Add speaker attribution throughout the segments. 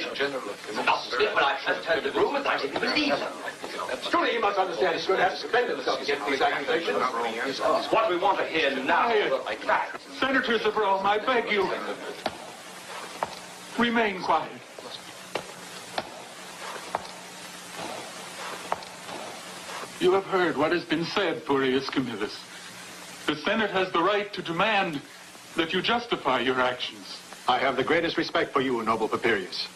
Speaker 1: occasion. When I first heard the rumors, I didn't believe them.
Speaker 2: Surely you must understand it's going to have to defend himself against these accusations.
Speaker 1: What we want to hear now.
Speaker 3: Senators of Rome, I beg you, remain quiet. You have heard what has been said, Furius Camillus. The Senate has the right to demand that you justify your actions.
Speaker 2: I have the greatest respect for you, noble Papirius.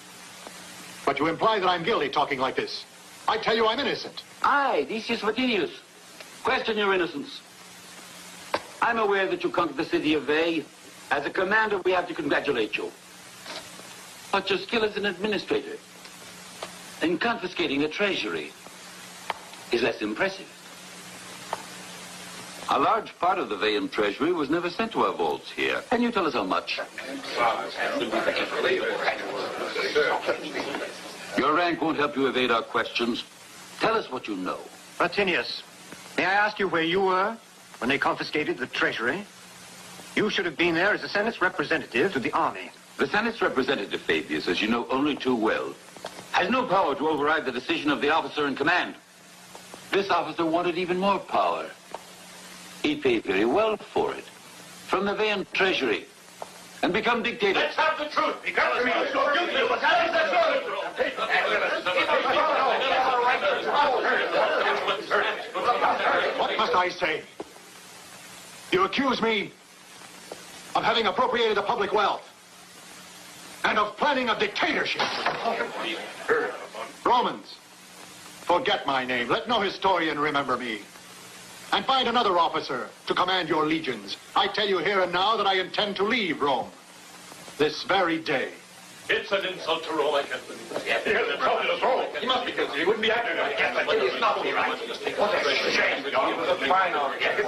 Speaker 2: But you imply that I'm guilty talking like this. I tell you I'm innocent.
Speaker 4: Aye, Decius Vatinius. Question your innocence. I'm aware that you conquered the city of Veii. As a commander, we have to congratulate you. But your skill as an administrator in confiscating a treasury is less impressive. A large part of the Veian treasury was never sent to our vaults here. Can you tell us how much? Your rank won't help you evade our questions. Tell us what you know.
Speaker 5: Vatinius, may I ask you where you were when they confiscated the treasury? You should have been there as the Senate's representative to the army.
Speaker 4: The Senate's representative, Fabius, as you know only too well, has no power to override the decision of the officer in command. This officer wanted even more power. He paid very well for it, from the Veian treasury, and become dictator.
Speaker 1: Let's have the truth. Because you're so guilty of what that is the truth.
Speaker 2: What must I say? You accuse me of having appropriated the public wealth and of planning a dictatorship. Romans, forget my name. Let no historian remember me. And find another officer to command your legions. I tell you here and now that I intend to leave Rome this very day.
Speaker 3: It's an insult to Rome, I can't believe it.
Speaker 1: Yes, the trouble is Rome. He must be guilty. He wouldn't be acting like that. But it's not right. What a shame.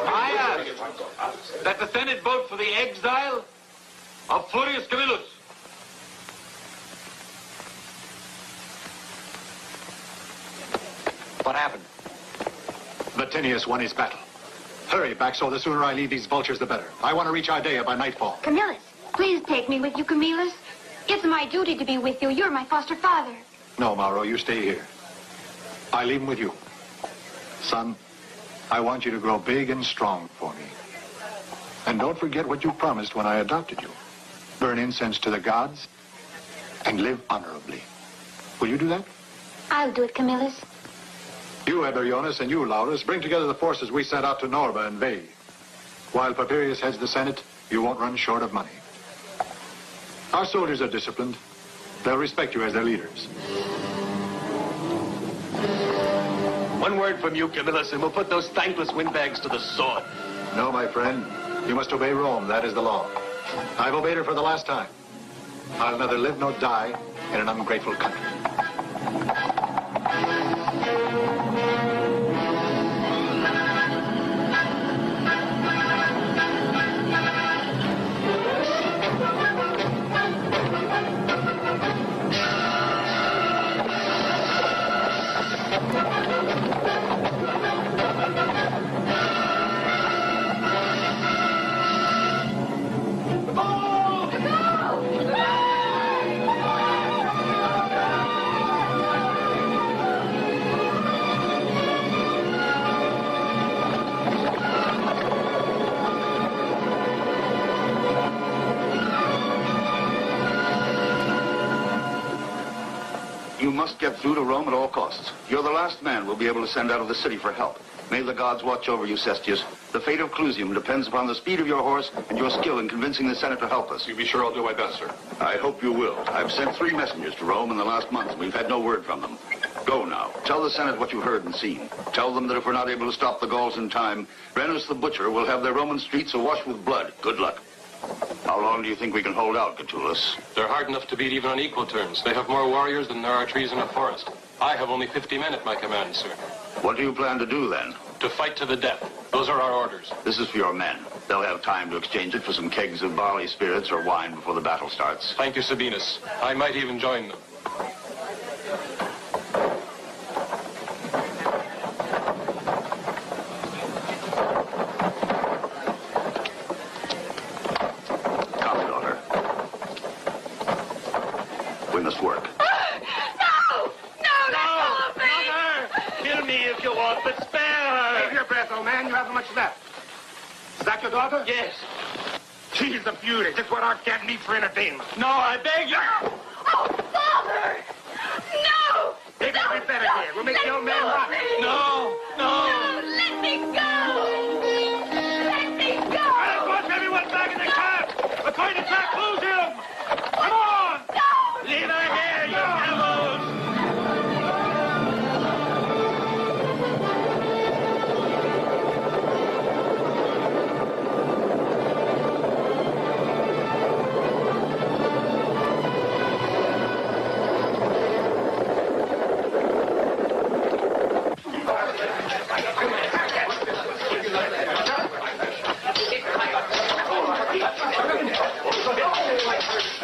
Speaker 4: I ask that the Senate vote for the exile of Furius Camillus.
Speaker 5: What happened?
Speaker 2: Vatinius won his battle. Hurry back, so the sooner I leave these vultures, the better. I want to reach Ardea by nightfall.
Speaker 6: Camillus, please take me with you, Camillus. It's my duty to be with you. You're my foster father.
Speaker 2: No, Mauro, you stay here. I leave him with you. Son, I want you to grow big and strong for me. And don't forget what you promised when I adopted you. Burn incense to the gods and live honorably. Will you do that?
Speaker 6: I'll do it, Camillus.
Speaker 2: You, Eberionis, and you, Laurus, bring together the forces we sent out to Norba and Veii. While Papirius heads the Senate, you won't run short of money. Our soldiers are disciplined. They'll respect you as their leaders.
Speaker 5: One word from you, Camillus, and we'll put those thankless windbags to the sword.
Speaker 2: No, my friend. You must obey Rome. That is the law. I've obeyed her for the last time. I'll neither live nor die in an ungrateful country.
Speaker 7: You must get through to Rome at all costs. You're the last man we'll be able to send out of the city for help. May the gods watch over you, Cestius. The fate of Clusium depends upon the speed of your horse and your skill in convincing the Senate to help us.
Speaker 3: You be sure I'll do my best, sir.
Speaker 7: I hope you will. I've sent 3 messengers to Rome in the last month, and we've had no word from them. Go now. Tell the Senate what you heard and seen. Tell them that if we're not able to stop the Gauls in time, Brennus the butcher will have their Roman streets awash with blood. Good luck. How long do you think we can hold out, Catullus?
Speaker 3: They're hard enough to beat even on equal terms. They have more warriors than there are trees in a forest. I have only 50 men at my command, sir.
Speaker 7: What do you plan to do, then?
Speaker 3: To fight to the death. Those are our orders.
Speaker 7: This is for your men. They'll have time to exchange it for some kegs of barley spirits or wine before the battle starts.
Speaker 3: Thank you, Sabinus. I might even join them.
Speaker 7: Come, daughter. We must work.
Speaker 5: you haven't much left. Is that your daughter?
Speaker 4: Yes.
Speaker 5: She's a beauty. Just what our cat needs for entertainment.
Speaker 4: No, I beg you.
Speaker 6: Oh, Father! No!
Speaker 5: Maybe it'll be better here. We'll make the old man rock.
Speaker 4: No, no.
Speaker 6: No, let me go! Let me go!
Speaker 5: I want everyone back in the cab. We're going to track him. Come on!
Speaker 6: No!
Speaker 5: Leave her here, you devils!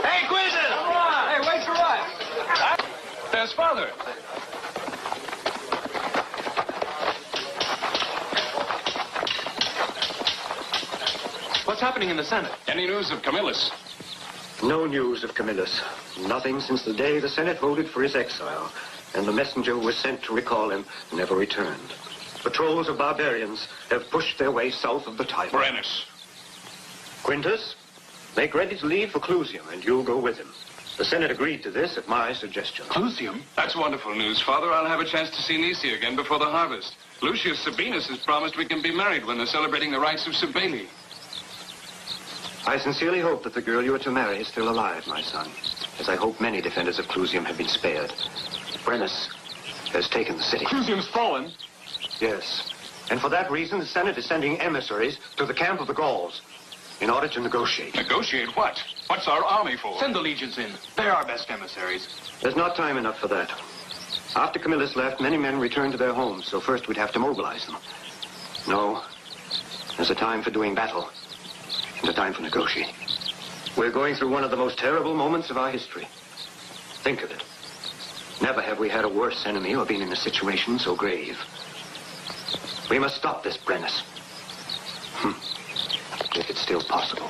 Speaker 1: Hey, Quinton! Hey, wait for what? There's Father. What's happening in the Senate? Any news of Camillus?
Speaker 5: No news of Camillus. Nothing since the day the Senate voted for his exile, and the messenger who was sent to recall him never returned. Patrols of barbarians have pushed their way south of the Tiber.
Speaker 1: Brennus.
Speaker 5: Quintus, make ready to leave for Clusium, and you'll go with him. The Senate agreed to this at my suggestion.
Speaker 1: Clusium? That's wonderful news, Father. I'll have a chance to see Nisi again before the harvest. Lucius Sabinus has promised we can be married when they're celebrating the rites of Cybele.
Speaker 5: I sincerely hope that the girl you are to marry is still alive, my son, as I hope many defenders of Clusium have been spared. Brennus has taken the city.
Speaker 1: Clusium's fallen?
Speaker 5: Yes. And for that reason, the Senate is sending emissaries to the camp of the Gauls in order to negotiate.
Speaker 1: Negotiate what? What's our army for? Send the legions in. They're our best emissaries.
Speaker 5: There's not time enough for that. After Camillus left, many men returned to their homes, so first we'd have to mobilize them. No, there's a time for doing battle, and a time for negotiating. We're going through one of the most terrible moments of our history. Think of it. Never have we had a worse enemy or been in a situation so grave. We must stop this, Brennus. If it's still possible.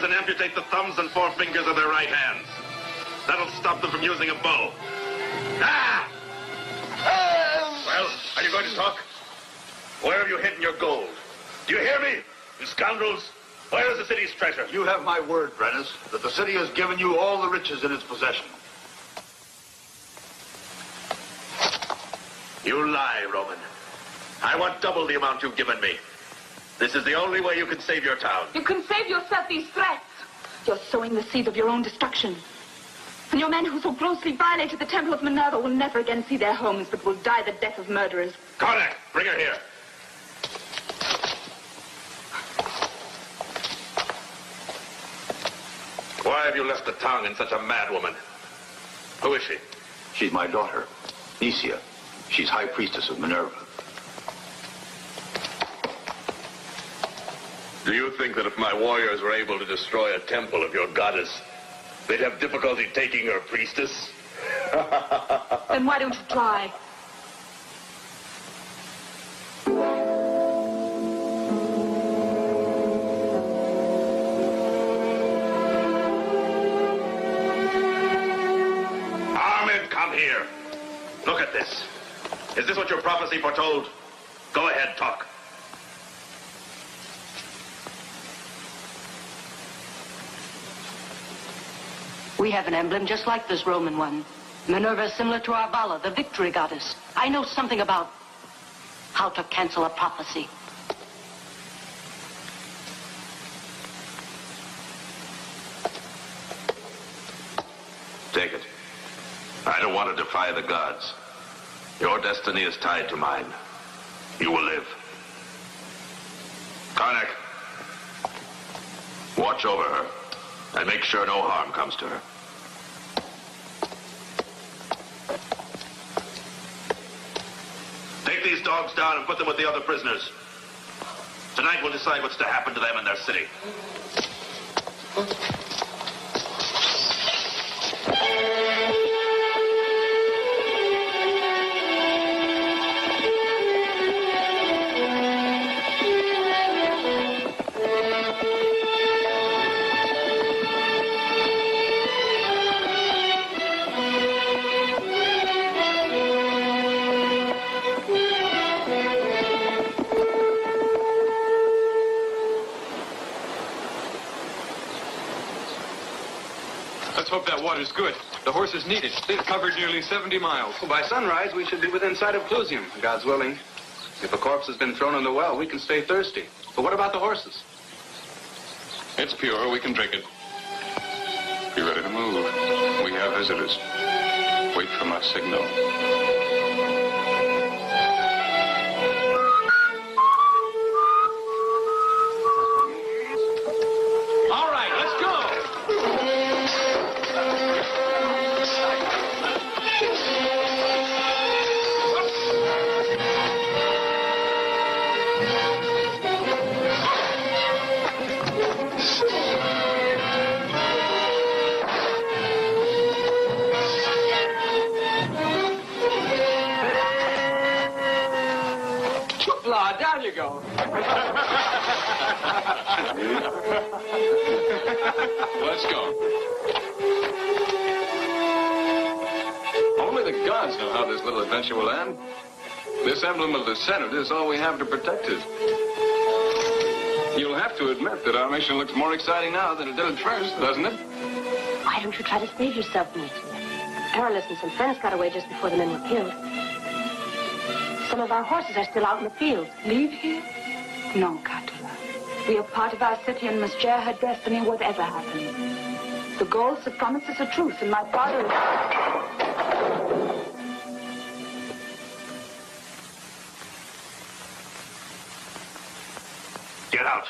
Speaker 8: And amputate the thumbs and forefingers of their right hands. That'll stop them from using a bow. Ah! Well, are you going to talk? Where have you hidden your gold? Do you hear me, you scoundrels? Where is the city's treasure?
Speaker 7: You have my word, Brennus, that the city has given you all the riches in its possession.
Speaker 8: You lie, Roman. I want double the amount you've given me. This is the only way you can save your town.
Speaker 9: You can save yourself these threats. You're sowing the seeds of your own destruction. And your men who so grossly violated the temple of Minerva will never again see their homes, but will die the death of murderers.
Speaker 8: Karnak, bring her here. Why have you left the town in such a mad woman? Who is she?
Speaker 7: She's my daughter, Nisia. She's high priestess of Minerva.
Speaker 8: Do you think that if my warriors were able to destroy a temple of your goddess, they'd have difficulty taking her priestess?
Speaker 9: Then why don't you try?
Speaker 8: Armid, come here. Look at this. Is this what your prophecy foretold? Go ahead, talk.
Speaker 10: We have an emblem just like this Roman one. Minerva is similar to our Vala, the victory goddess. I know something about how to cancel a prophecy.
Speaker 8: Take it. I don't want to defy the gods. Your destiny is tied to mine. You will live. Karnak, watch over her and make sure no harm comes to her. Take these dogs down and put them with the other prisoners. Tonight we'll decide what's to happen to them in their city.
Speaker 1: Hope that water's good. The horses need it. They've covered nearly 70 miles.
Speaker 11: Well, by sunrise, we should be within sight of Clusium, God's willing. If a corpse has been thrown in the well, we can stay thirsty. But what about the horses?
Speaker 1: It's pure. We can drink it. Be ready to move. We have visitors. Wait for my signal.
Speaker 11: All right, let's go! Down you go.
Speaker 1: Let's go. Only the gods know how this little adventure will end. This emblem of the Senate is all we have to protect it. You'll have to admit that our mission looks more exciting now than it did at first, doesn't it?
Speaker 12: Why don't you try to save yourself, Nick? Perilous and some friends got away just before the men were killed. Some of our horses are still out in the field.
Speaker 9: Leave here? No, Catula. We are part of our city and must share her destiny, whatever happens. The goals have promised us a truce, and my father is...
Speaker 8: Get out.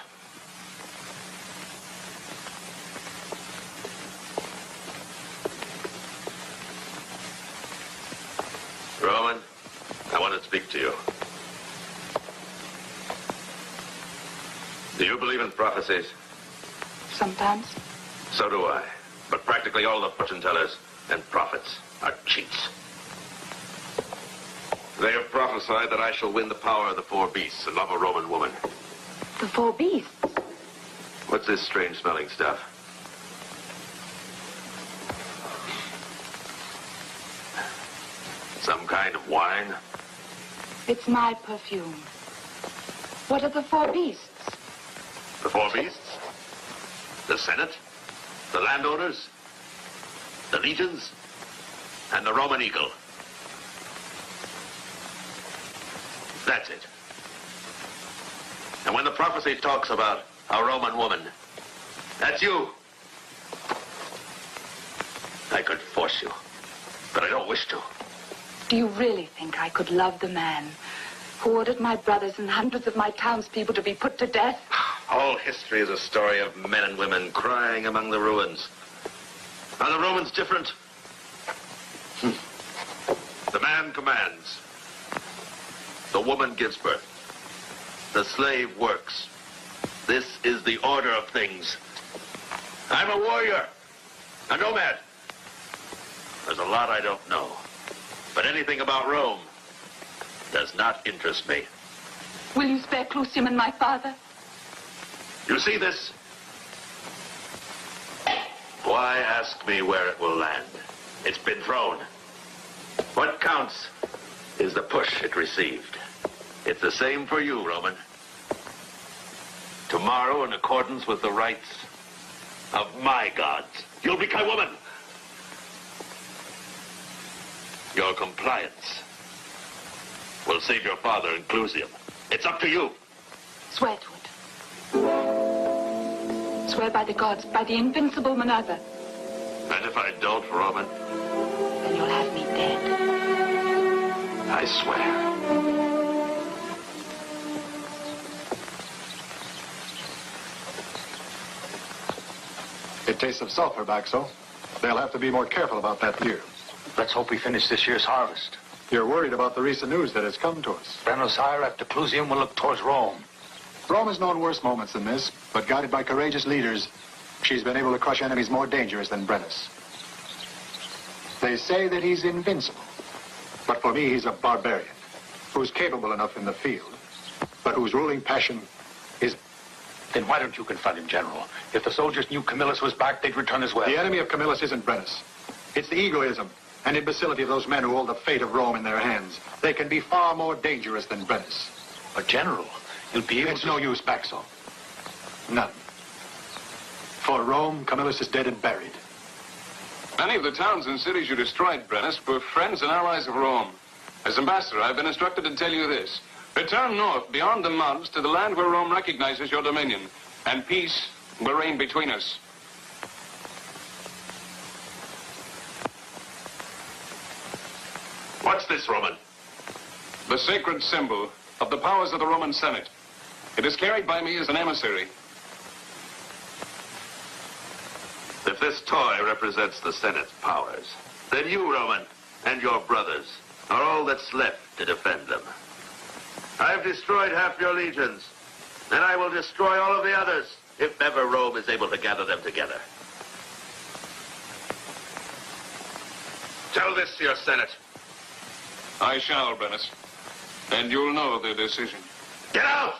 Speaker 8: Roman, I want to speak to you. Do you believe in prophecies?
Speaker 9: Sometimes.
Speaker 8: So do I. But practically all the fortune tellers and prophets are cheats. They have prophesied that I shall win the power of the four beasts and love a Roman woman.
Speaker 9: The four beasts?
Speaker 8: What's this strange-smelling stuff? Some kind of wine?
Speaker 9: It's my perfume. What are the four beasts?
Speaker 8: The four beasts? The Senate? The landowners? The legions? And the Roman eagle. That's it. And when the prophecy talks about a Roman woman, that's you. I could force you, but I don't wish to.
Speaker 9: Do you really think I could love the man who ordered my brothers and hundreds of my townspeople to be put to death?
Speaker 8: All history is a story of men and women crying among the ruins. Are the Romans different? The man commands. The woman gives birth. The slave works. This is the order of things. I'm a warrior, a nomad. There's a lot I don't know. But anything about Rome does not interest me.
Speaker 9: Will you spare Clusium and my father?
Speaker 8: You see this? Why ask me where it will land? It's been thrown. What counts is the push it received. It's the same for you, Roman. Tomorrow, in accordance with the rites of my gods, you'll become woman. Your compliance will save your father in Clusium. It's up to you.
Speaker 9: Swear to it. Swear by the gods, by the invincible Minerva.
Speaker 8: And if I don't, Roman?
Speaker 10: Then you'll have me dead.
Speaker 8: I swear.
Speaker 2: It tastes of sulfur, Baxo. They'll have to be more careful about that beer.
Speaker 13: Let's hope we finish this year's harvest.
Speaker 2: You're worried about the recent news that has come to us.
Speaker 13: Brennus higher after Clusium will look towards Rome.
Speaker 2: Rome has known worse moments than this, but guided by courageous leaders, she's been able to crush enemies more dangerous than Brennus. They say that he's invincible, but for me he's a barbarian, who's capable enough in the field, but whose ruling passion is...
Speaker 13: Then why don't you confront him, General? If the soldiers knew Camillus was back, they'd return as well.
Speaker 2: The enemy of Camillus isn't Brennus. It's the egoism and imbecility of those men who hold the fate of Rome in their hands. They can be far more dangerous than Brennus.
Speaker 13: But, General, you'll be able
Speaker 2: It's no use, Baxo. None. For Rome, Camillus is dead and buried.
Speaker 1: Many of the towns and cities you destroyed, Brennus, were friends and allies of Rome. As ambassador, I've been instructed to tell you this. Return north, beyond the mountains, to the land where Rome recognizes your dominion, and peace will reign between us.
Speaker 8: What's this, Roman?
Speaker 1: The sacred symbol of the powers of the Roman Senate. It is carried by me as an emissary.
Speaker 8: If this toy represents the Senate's powers, then you, Roman, and your brothers are all that's left to defend them. I've destroyed half your legions, and I will destroy all of the others if ever Rome is able to gather them together. Tell this to your Senate.
Speaker 1: I shall, Brennus. And you'll know their decision.
Speaker 8: Get out!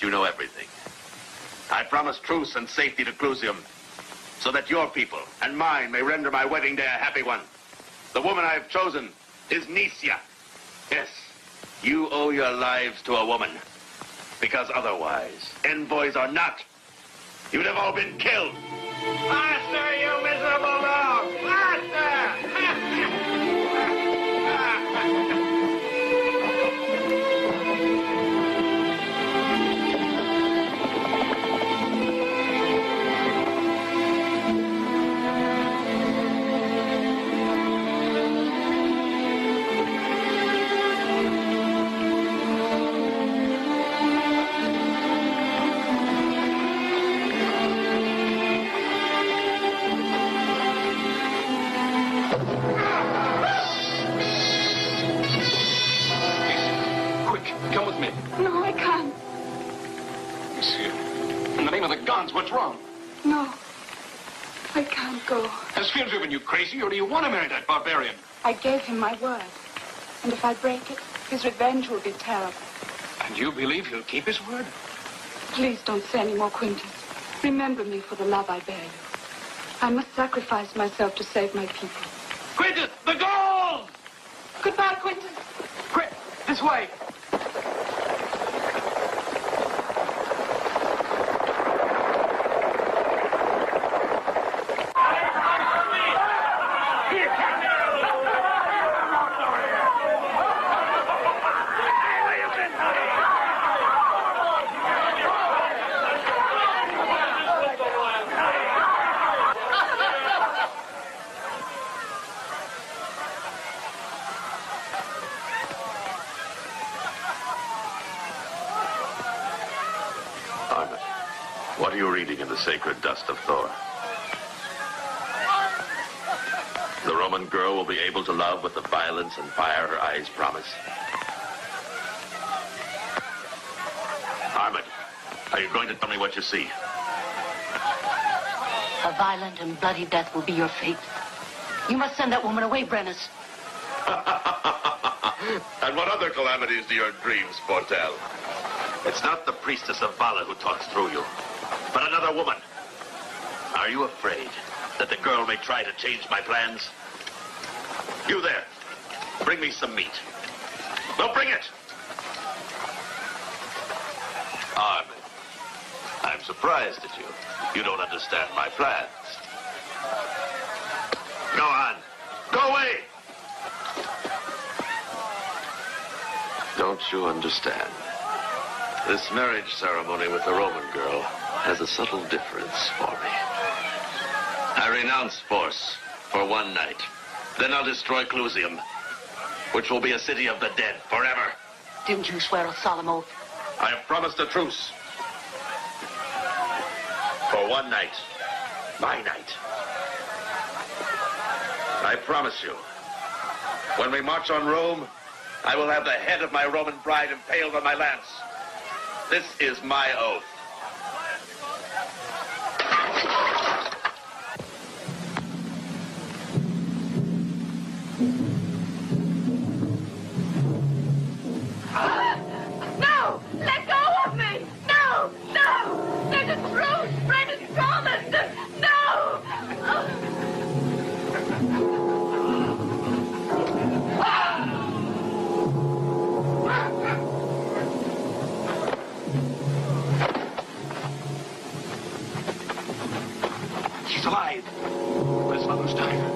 Speaker 8: You know everything. I promise truce and safety to Clusium, so that your people and mine may render my wedding day a happy one. The woman I have chosen is Nicia. Yes, you owe your lives to a woman, because otherwise, envoys or not, you'd have all been killed.
Speaker 14: Master, you miserable dog! Master!
Speaker 9: No, I can't.
Speaker 1: Monsieur, in the name of the gods, what's wrong?
Speaker 9: No, I can't go.
Speaker 1: Has fear driven you crazy, or do you want to marry that barbarian?
Speaker 9: I gave him my word. And if I break it, his revenge will be terrible.
Speaker 1: And you believe he'll keep his word?
Speaker 9: Please don't say any more, Quintus. Remember me for the love I bear you. I must sacrifice myself to save my people.
Speaker 1: Quintus, the gold!
Speaker 9: Goodbye, Quintus.
Speaker 1: Quick, this way.
Speaker 8: What are you reading in the sacred dust of Thor? The Roman girl will be able to love with the violence and fire her eyes promise. Arpad, are you going to tell me what you see?
Speaker 10: A violent and bloody death will be your fate. You must send that woman away, Brennus.
Speaker 8: And what other calamities do your dreams foretell? It's not the priestess of Vala who talks through you, but another woman. Are you afraid that the girl may try to change my plans? You there. Bring me some meat. No, bring it!
Speaker 15: Arpad, I'm surprised at you. You don't understand my plans.
Speaker 8: Go on. Go away!
Speaker 15: Don't you understand? This marriage ceremony with the Roman girl has a subtle difference for me. I renounce force for one night. Then I'll destroy Clusium, which will be a city of the dead forever.
Speaker 10: Didn't you swear a solemn oath?
Speaker 8: I have promised a truce. For one night. My night. I promise you, when we march on Rome, I will have the head of my Roman bride impaled on my lance. This is my oath.
Speaker 9: No! Let go of me! No! No! There's a truce! Brennus promised! No!
Speaker 13: She's alive. Let's not lose time.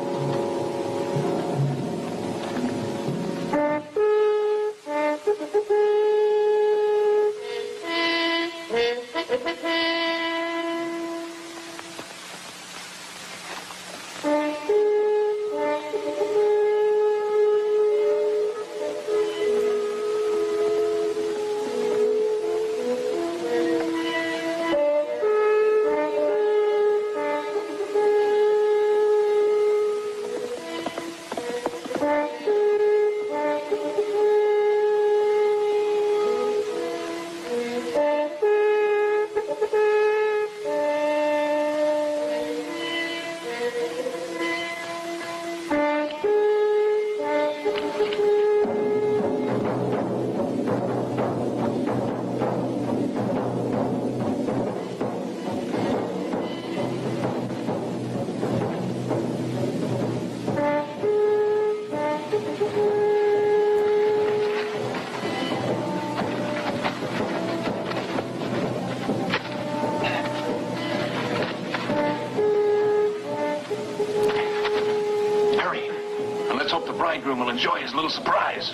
Speaker 15: Bridegroom will enjoy his little surprise.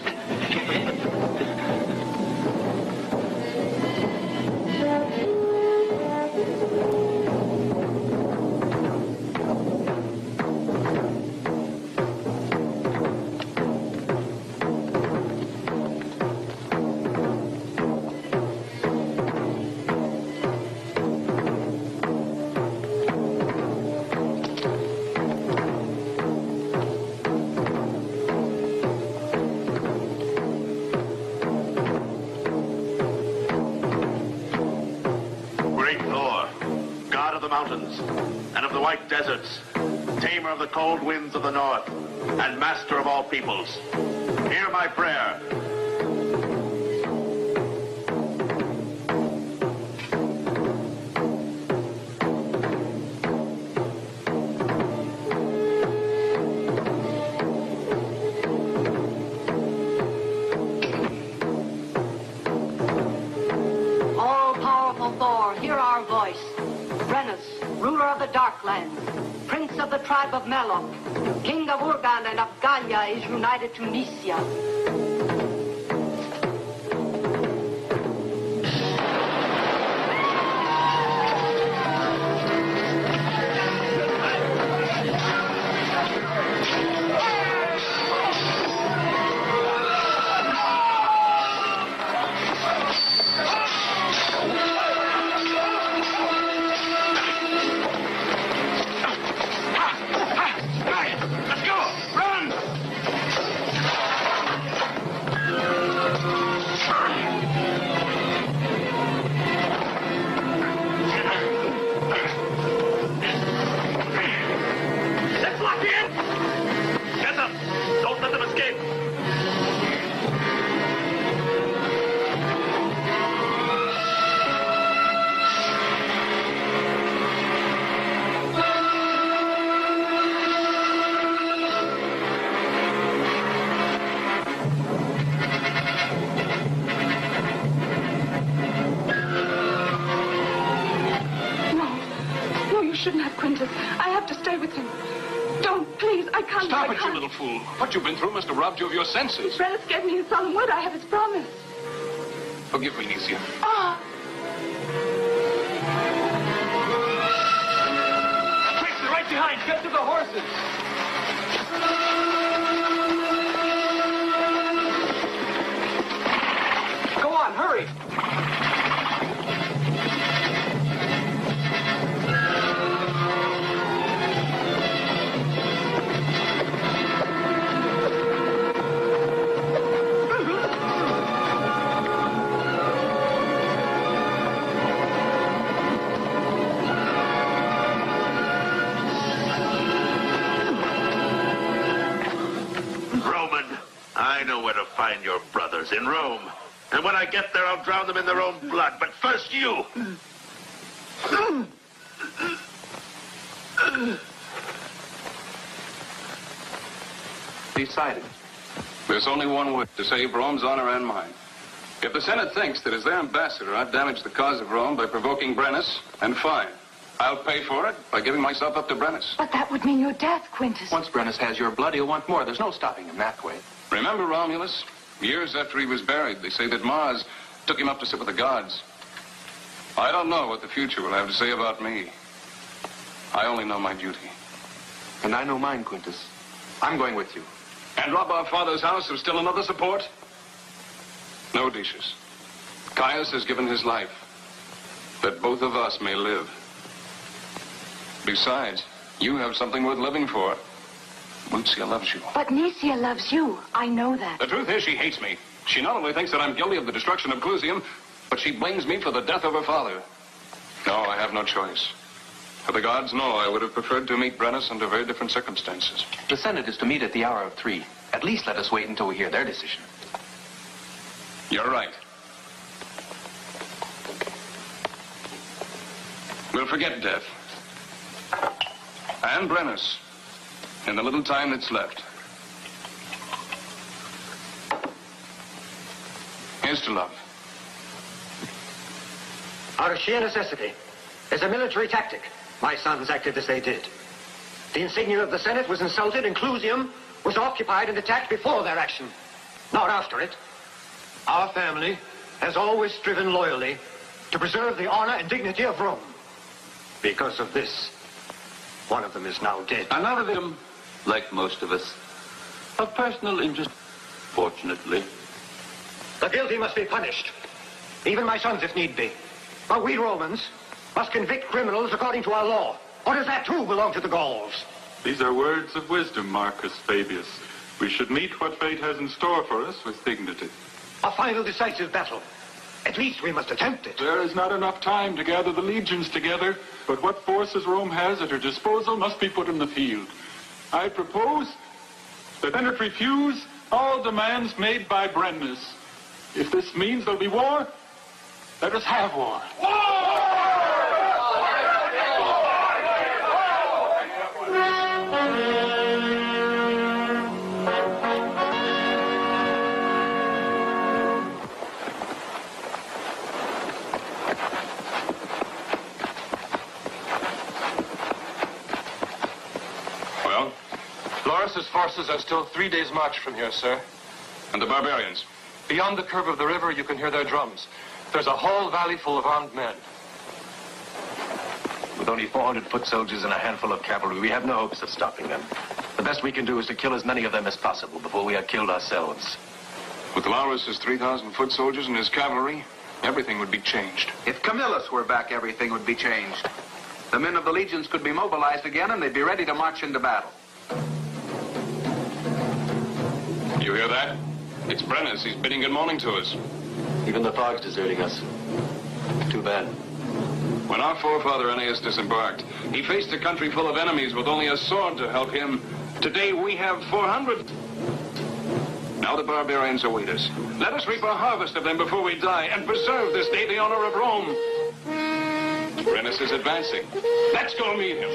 Speaker 8: And of the white deserts, tamer of the cold winds of the north, and master of all peoples, hear my prayer.
Speaker 10: All-powerful Thor, hear our voice. Brennus, ruler of the Darklands, prince of the tribe of Malok, king of Urgan and of Gallia, is united to Nicia.
Speaker 9: shouldn't have, Quintus. I have to stay with him. Don't, please. I can't.
Speaker 1: Stop
Speaker 9: I
Speaker 1: it,
Speaker 9: can't.
Speaker 1: you little fool. What you've been through must have robbed you of your senses.
Speaker 9: Brennus gave me his solemn word. I have his promise.
Speaker 1: Forgive me, Nicia.
Speaker 9: Ah!
Speaker 13: Quick, they're right behind. Get to the horses. Go on, hurry.
Speaker 8: I know where to find your brothers in Rome. And when I get there, I'll drown them in their own blood. But first, you.
Speaker 1: Decided. There's only one way to save Rome's honor and mine. If the Senate thinks that as their ambassador, I've damaged the cause of Rome by provoking Brennus, then fine. I'll pay for it by giving myself up to Brennus.
Speaker 9: But that would mean your death, Quintus.
Speaker 11: Once Brennus has your blood, he'll want more. There's no stopping him that way.
Speaker 1: Remember Romulus? Years after he was buried, they say that Mars took him up to sit with the gods. I don't know what the future will have to say about me. I only know my duty.
Speaker 11: And I know mine, Quintus. I'm going with you.
Speaker 1: And rob our father's house of still another support? No, Decius. Caius has given his life, that both of us may live. Besides, you have something worth living for. Lucia loves you.
Speaker 9: But Nicia loves you. I know that.
Speaker 1: The truth is, she hates me. She not only thinks that I'm guilty of the destruction of Clusium, but she blames me for the death of her father. No, I have no choice. For the gods know I would have preferred to meet Brennus under very different circumstances.
Speaker 11: The Senate is to meet at the hour of 3. At least let us wait until we hear their decision.
Speaker 1: You're right. We'll forget death. And Brennus. In the little time that's left. Here's to love.
Speaker 5: Out of sheer necessity. As a military tactic, my sons acted as they did. The insignia of the Senate was insulted, and Clusium was occupied and attacked before their action, not after it. Our family has always striven loyally to preserve the honor and dignity of Rome. Because of this, one of them is now dead.
Speaker 4: Another of them, like most of us, of personal interest, fortunately.
Speaker 5: The guilty must be punished, even my sons if need be. But we Romans must convict criminals according to our law. Or does that too belong to the Gauls?
Speaker 3: These are words of wisdom, Marcus Fabius. We should meet what fate has in store for us with dignity.
Speaker 5: A final decisive battle. At least we must attempt it.
Speaker 3: There is not enough time to gather the legions together, but what forces Rome has at her disposal must be put in the field. I propose that the Senate refuse all demands made by Brennus. If this means there'll be war, let us have war.
Speaker 13: Florus's forces are still 3 days' march from here, sir.
Speaker 1: And the barbarians?
Speaker 13: Beyond the curve of the river, you can hear their drums. There's a whole valley full of armed men.
Speaker 16: With only 400 foot soldiers and a handful of cavalry, we have no hopes of stopping them. The best we can do is to kill as many of them as possible before we are killed ourselves.
Speaker 1: With Laurus's 3,000 foot soldiers and his cavalry, everything would be changed.
Speaker 11: If Camillus were back, everything would be changed. The men of the legions could be mobilized again, and they'd be ready to march into battle.
Speaker 1: You hear that? It's Brennus. He's bidding good morning to us.
Speaker 16: Even the fog's deserting us. Too bad.
Speaker 1: When our forefather Aeneas disembarked, he faced a country full of enemies with only a sword to help him. Today we have 400. Now the barbarians await us. Let us reap a harvest of them before we die and preserve this day the honor of Rome. Brennus is advancing. Let's go meet him.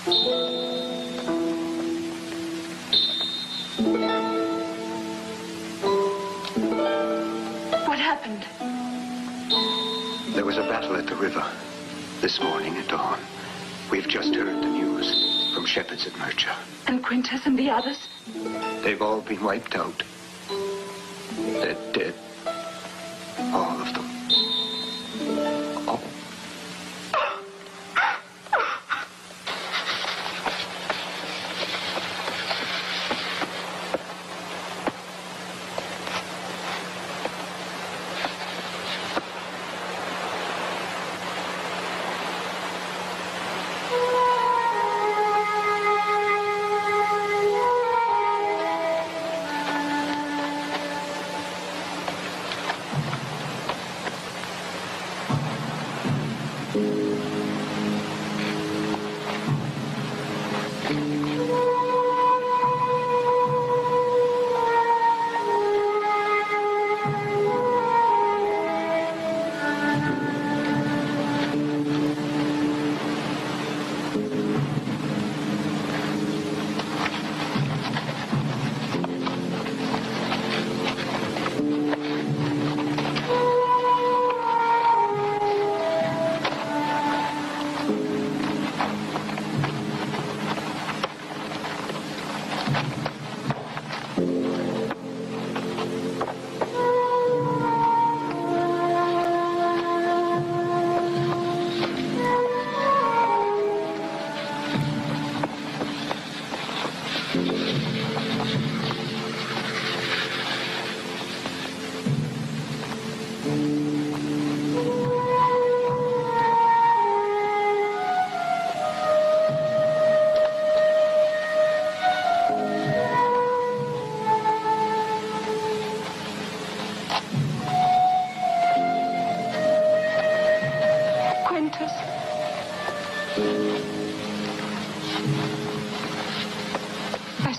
Speaker 9: What happened?
Speaker 5: There was a battle at the river this morning at dawn. We've just heard the news from shepherds at Murcia.
Speaker 9: And Quintus and the others?
Speaker 5: They've all been wiped out. They're dead. All of them. All.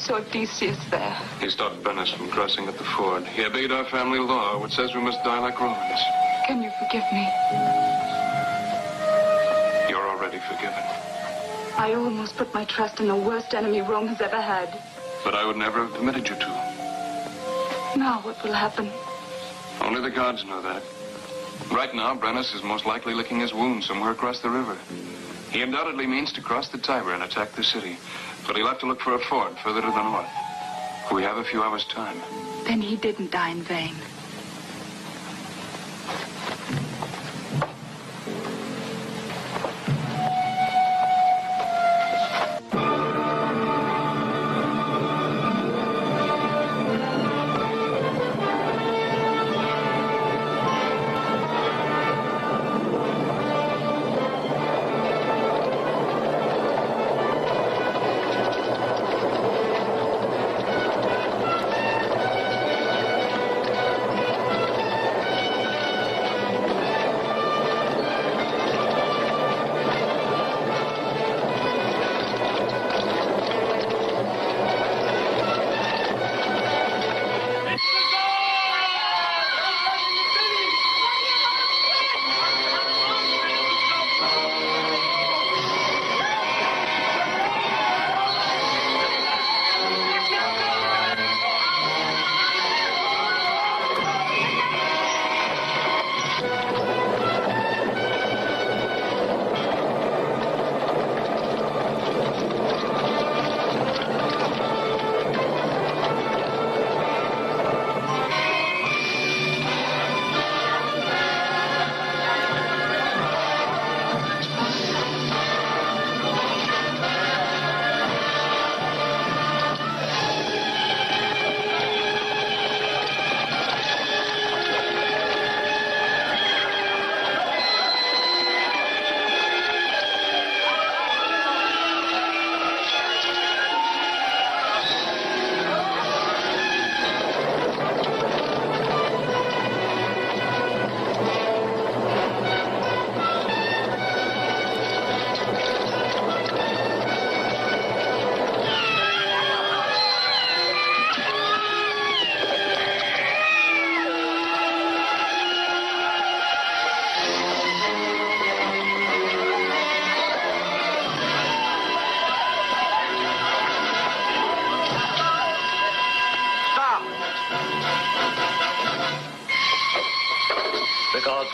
Speaker 9: Odysseus there.
Speaker 1: He stopped Brennus from crossing at the ford. He obeyed our family law, which says we must die like Romans.
Speaker 9: Can you forgive me?
Speaker 1: You're already forgiven.
Speaker 9: I almost put my trust in the worst enemy Rome has ever had.
Speaker 1: But I would never have permitted you to.
Speaker 9: Now what will happen?
Speaker 1: Only the gods know that. Right now, Brennus is most likely licking his wound somewhere across the river. He undoubtedly means to cross the Tiber and attack the city. But he'll have to look for a ford further to the north. We have a few hours' time.
Speaker 9: Then he didn't die in vain.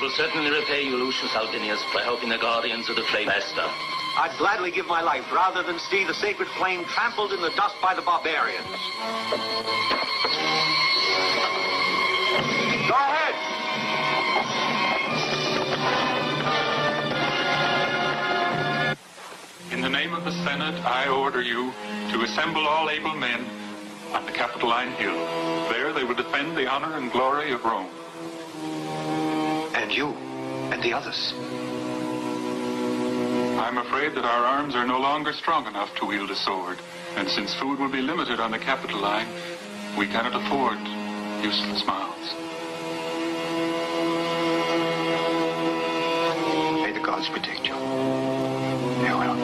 Speaker 17: will certainly repay you, Lucius Albinius, for helping the guardians of the Flame Master.
Speaker 5: I'd gladly give my life rather than see the sacred flame trampled in the dust by the barbarians. Go ahead!
Speaker 3: In the name of the Senate, I order you to assemble all able men on the Capitoline Hill. There they will defend the honor and glory of Rome.
Speaker 5: And you, and the others.
Speaker 3: I'm afraid that our arms are no longer strong enough to wield a sword, and since food will be limited on the Capitoline, we cannot afford useless mouths.
Speaker 2: May the gods protect you. Farewell.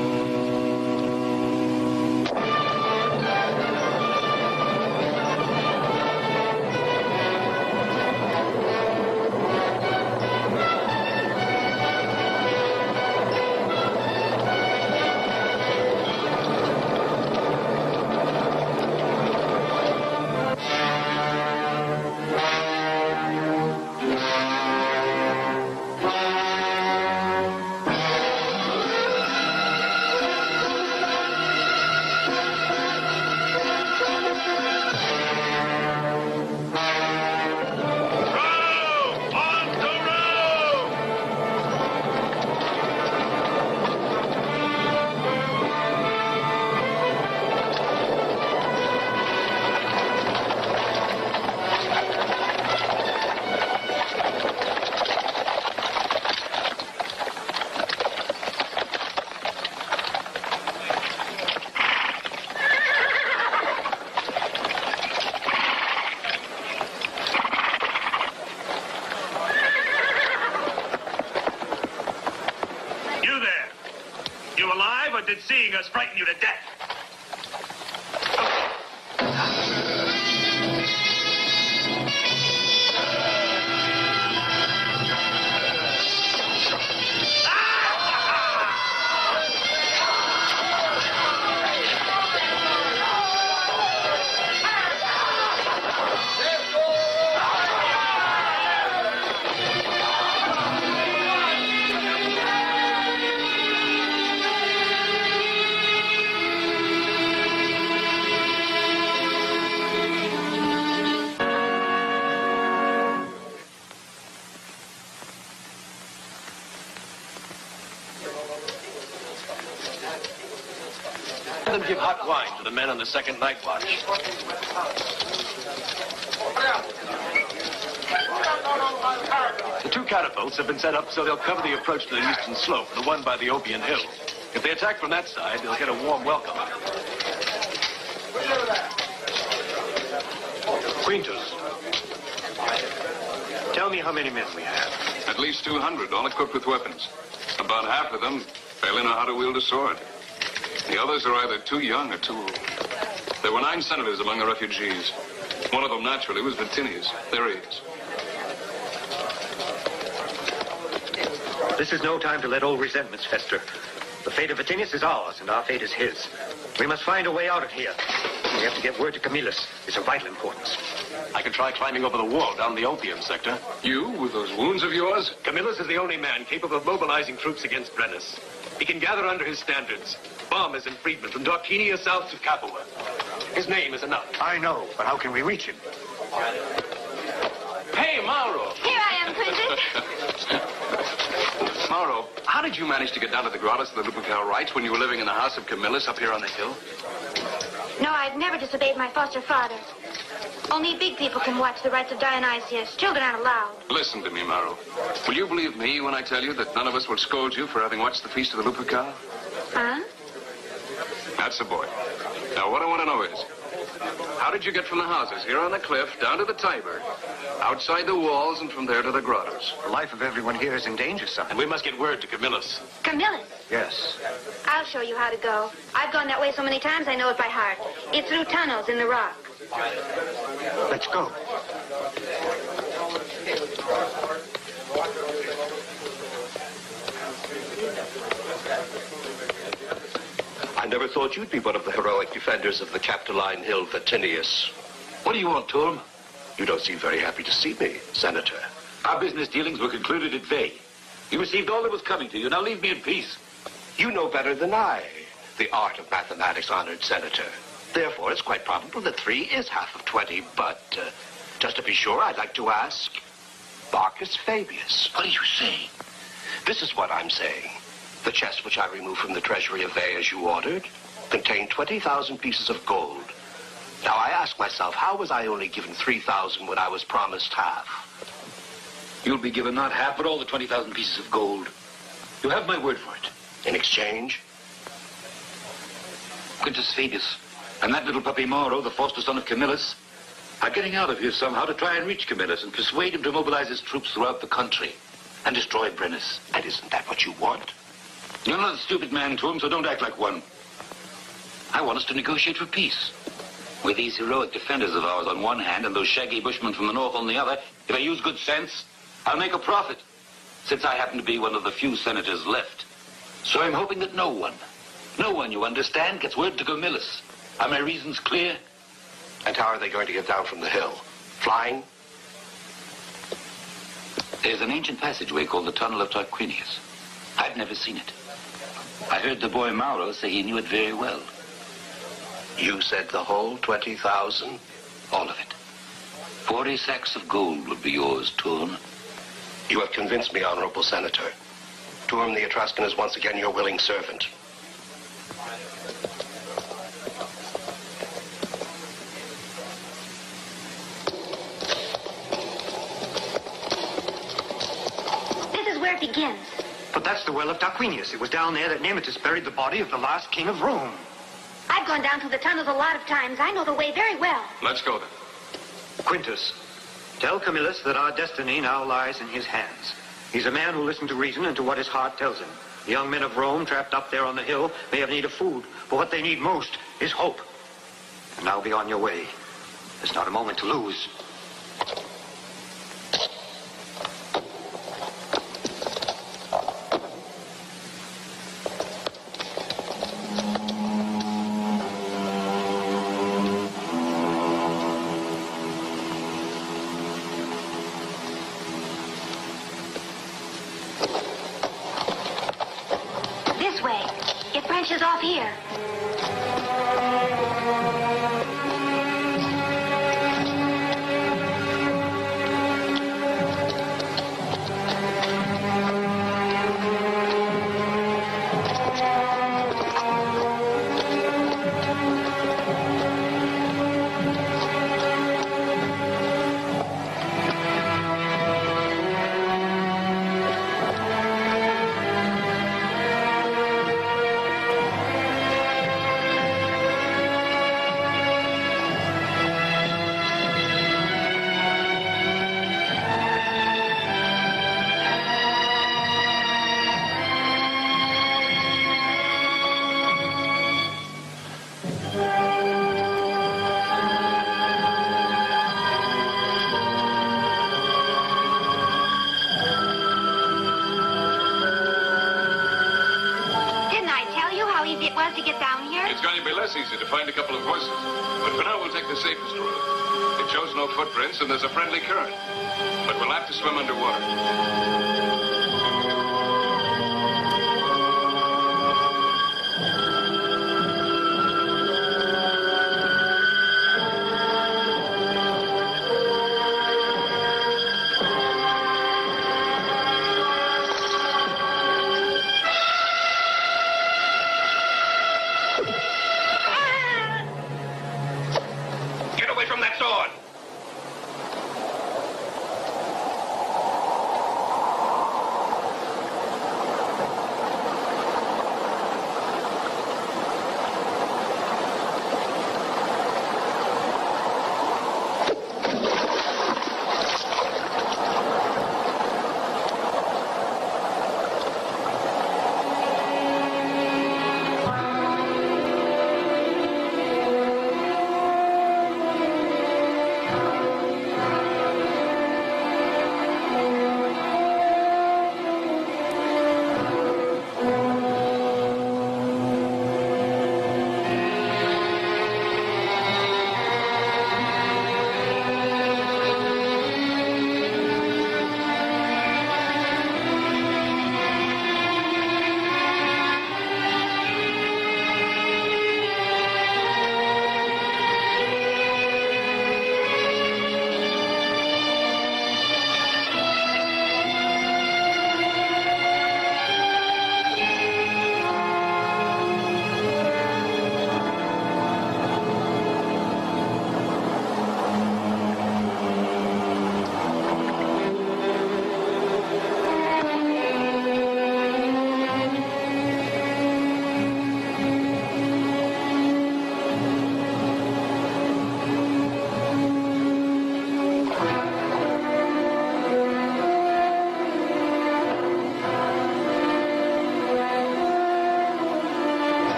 Speaker 8: Did seeing us frighten you to death?
Speaker 16: Let them give hot wine to the men on the second night watch. The two catapults have been set up so they'll cover the approach to the eastern slope, the one by the Opian Hill. If they attack from that side, they'll get a warm welcome.
Speaker 5: Quintus, tell me how many men we have.
Speaker 1: At least 200, all equipped with weapons. About half of them barely know how to wield a sword. The others are either too young or too old. There were 9 senators among the refugees. One of them, naturally, was Vatinius. There he is.
Speaker 5: This is no time to let old resentments fester. The fate of Vatinius is ours, and our fate is his. We must find a way out of here. We have to get word to Camillus. It's of vital importance.
Speaker 16: I could try climbing over the wall down the opium sector.
Speaker 1: You, with those wounds of yours?
Speaker 16: Camillus is the only man capable of mobilizing troops against Brennus. He can gather under his standards farmers and freedmen from Darquinia south to Capua. His name is enough.
Speaker 5: I know, but how can we reach him?
Speaker 11: Hey, Mauro!
Speaker 6: Here I am, Princess.
Speaker 1: Mauro, how did you manage to get down to the grottos of the Lupercal rites when you were living in the house of Camillus up here on the hill?
Speaker 6: No, I've never disobeyed my foster father. Only big people can watch the rites of Dionysius. Children aren't allowed.
Speaker 1: Listen to me, Mauro. Will you believe me when I tell you that none of us will scold you for having watched the feast of the Lupercal?
Speaker 6: Huh?
Speaker 1: That's the boy. Now, what I want to know is, how did you get from the houses here on the cliff down to the Tiber, outside the walls, and from there to the grottos?
Speaker 5: The life of everyone here is in danger, son.
Speaker 16: And we must get word to Camillus.
Speaker 6: Camillus?
Speaker 5: Yes.
Speaker 6: I'll show you how to go. I've gone that way so many times I know it by heart. It's through tunnels in the rock.
Speaker 5: Let's go.
Speaker 15: I never thought you'd be one of the heroic defenders of the Capitoline Hill, Vatinius. What do you want, Turm? You don't seem very happy to see me, Senator.
Speaker 4: Our business dealings were concluded at Veii. You received all that was coming to you. Now leave me in peace.
Speaker 16: You know better than I the art of mathematics, honored senator. Therefore, it's quite probable that 3 is half of 20, but just to be sure, I'd like to ask Marcus Fabius.
Speaker 4: What are you saying?
Speaker 16: This is what I'm saying. The chest which I removed from the treasury of Veii as you ordered contained 20,000 pieces of gold. Now, I ask myself, how was I only given 3,000 when I was promised half?
Speaker 4: You'll be given not half, but all the 20,000 pieces of gold. You have my word for it.
Speaker 16: In exchange?
Speaker 4: Quintus Fabius and that little puppy Mauro, the foster son of Camillus, are getting out of here somehow to try and reach Camillus and persuade him to mobilize his troops throughout the country and destroy Brennus.
Speaker 16: And isn't that what you want?
Speaker 4: You're not a stupid man to him, so don't act like one. I want us to negotiate for peace. With these heroic defenders of ours on one hand and those shaggy bushmen from the north on the other, if I use good sense, I'll make a profit, since I happen to be one of the few senators left. So I'm hoping that no one, you understand, gets word to Camillus. Are my reasons clear?
Speaker 16: And how are they going to get down from the hill? Flying?
Speaker 4: There's an ancient passageway called the Tunnel of Tarquinius. I've never seen it. I heard the boy Mauro say he knew it very well.
Speaker 16: You said the whole 20,000?
Speaker 4: All of it. 40 sacks of gold would be yours, Turn.
Speaker 16: You have convinced me, honorable senator. Turn the Etruscan is once again your willing servant.
Speaker 6: This is where it begins.
Speaker 5: But that's the well of Tarquinius. It was down there that Nemesis buried the body of the last king of Rome.
Speaker 6: I've gone down through the tunnels a lot of times. I know the way very well.
Speaker 1: Let's go then.
Speaker 5: Quintus, tell Camillus that our destiny now lies in his hands. He's a man who listens to reason and to what his heart tells him. The young men of Rome, trapped up there on the hill, may have need of food, but what they need most is hope. And now be on your way. There's not a moment to lose.
Speaker 6: Off here.
Speaker 1: Easy to find a couple of horses. But for now, we'll take the safest route. It shows no footprints, and there's a friendly current. But we'll have to swim underwater.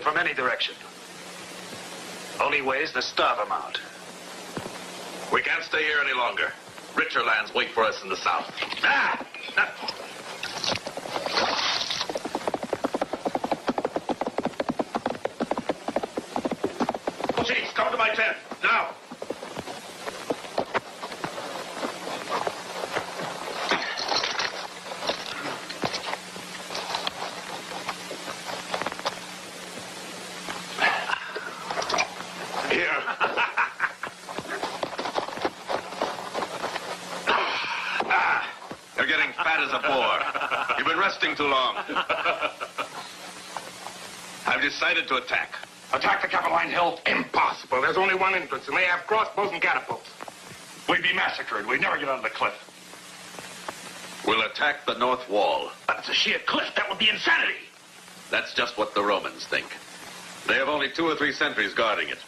Speaker 13: from any direction. Only way is to starve them out.
Speaker 8: We can't stay here any longer. Richer lands wait for us in the south. Ah! Chiefs, come to my tent, now. You're getting fat as a boar. You've been resting too long. I've decided to attack.
Speaker 13: Attack the Capitoline Hill? Impossible. There's only one entrance, and they have crossbows and catapults. We'd be massacred. We'd never get out of the cliff.
Speaker 8: We'll attack the north wall.
Speaker 13: But it's a sheer cliff. That would be insanity.
Speaker 8: That's just what the Romans think. They have only 2 or 3 sentries guarding it.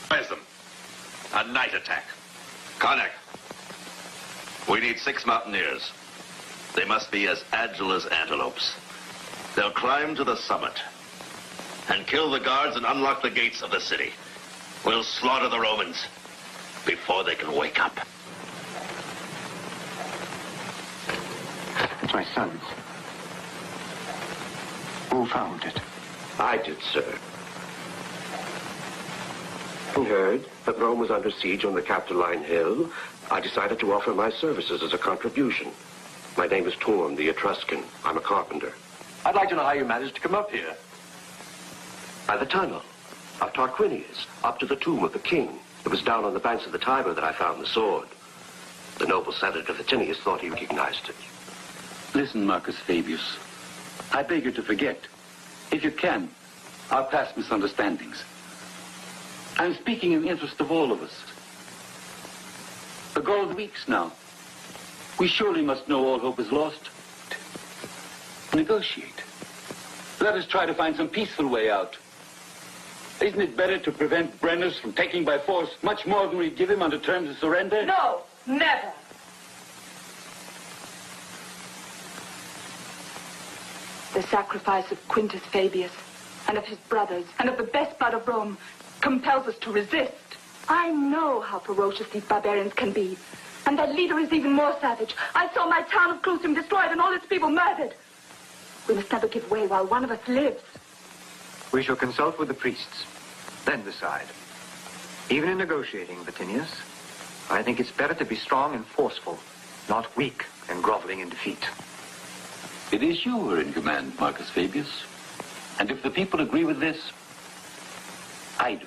Speaker 8: Advise them. A night attack. Karnak, we need 6 mountaineers. They must be as agile as antelopes. They'll climb to the summit and kill the guards and unlock the gates of the city. We'll slaughter the Romans before they can wake up.
Speaker 5: It's my son's. Who found it?
Speaker 16: I did, sir. I heard that Rome was under siege on the Capitoline Hill. I decided to offer my services as a contribution. My name is Torm, the Etruscan. I'm a carpenter.
Speaker 18: I'd like to know how you managed to come up here.
Speaker 16: By the tunnel of Tarquinius, up to the tomb of the king. It was down on the banks of the Tiber that I found the sword. The noble senator Vatinius thought he recognized it.
Speaker 4: Listen, Marcus Fabius. I beg you to forget, if you can, our past misunderstandings. I'm speaking in the interest of all of us. The gold weeks now. We surely must know all hope is lost. Negotiate. Let us try to find some peaceful way out. Isn't it better to prevent Brennus from taking by force much more than we give him under terms of surrender?
Speaker 9: No, never. The sacrifice of Quintus Fabius and of his brothers and of the best blood of Rome compels us to resist. I know how ferocious these barbarians can be, and their leader is even more savage. I saw my town of Clusium destroyed and all its people murdered. We must never give way while one of us lives.
Speaker 5: We shall consult with the priests, then decide. Even in negotiating, Vatinius, I think it's better to be strong and forceful, not weak and groveling in defeat.
Speaker 4: It is you who are in command, Marcus Fabius. And if the people agree with this, I do.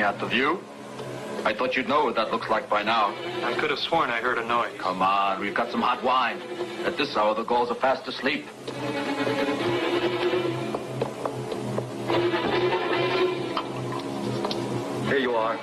Speaker 18: looking at the view? I thought you'd know what that looks like by now.
Speaker 11: I could have sworn I heard a noise.
Speaker 18: Come on, we've got some hot wine. At this hour, the Gauls are fast asleep. Here you are.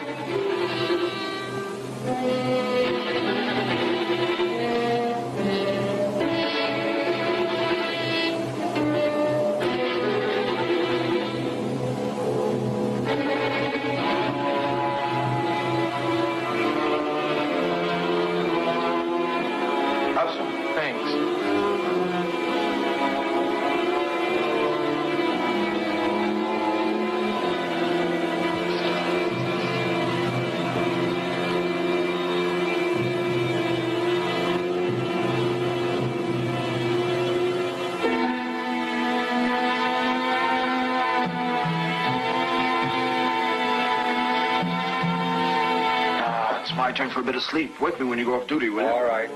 Speaker 5: My turn for a bit of sleep. Wake me when you go off duty, will you?
Speaker 18: All right.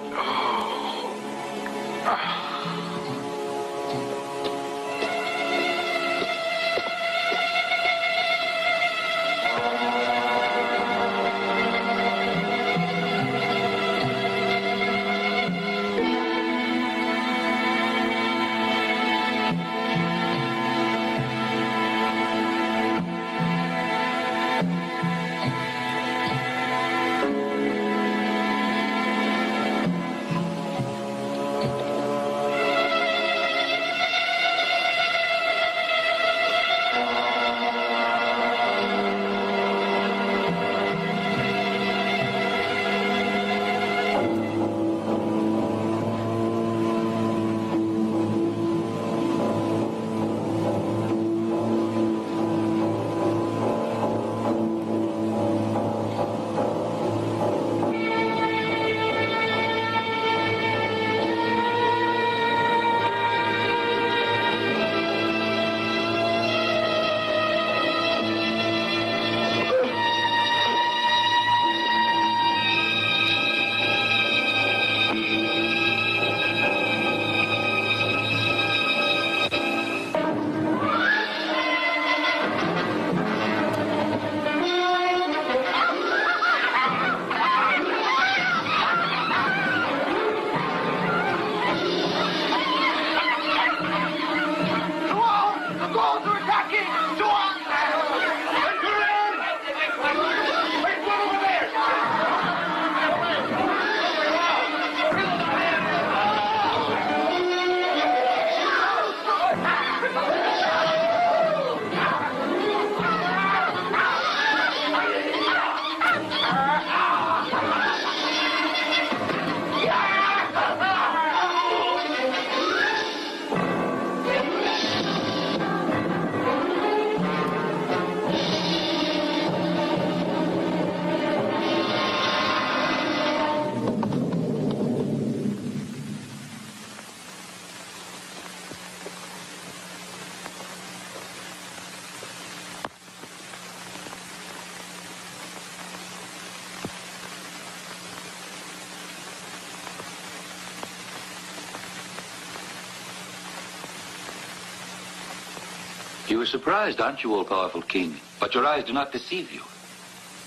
Speaker 4: You are surprised, aren't you, all-powerful king? But your eyes do not deceive you.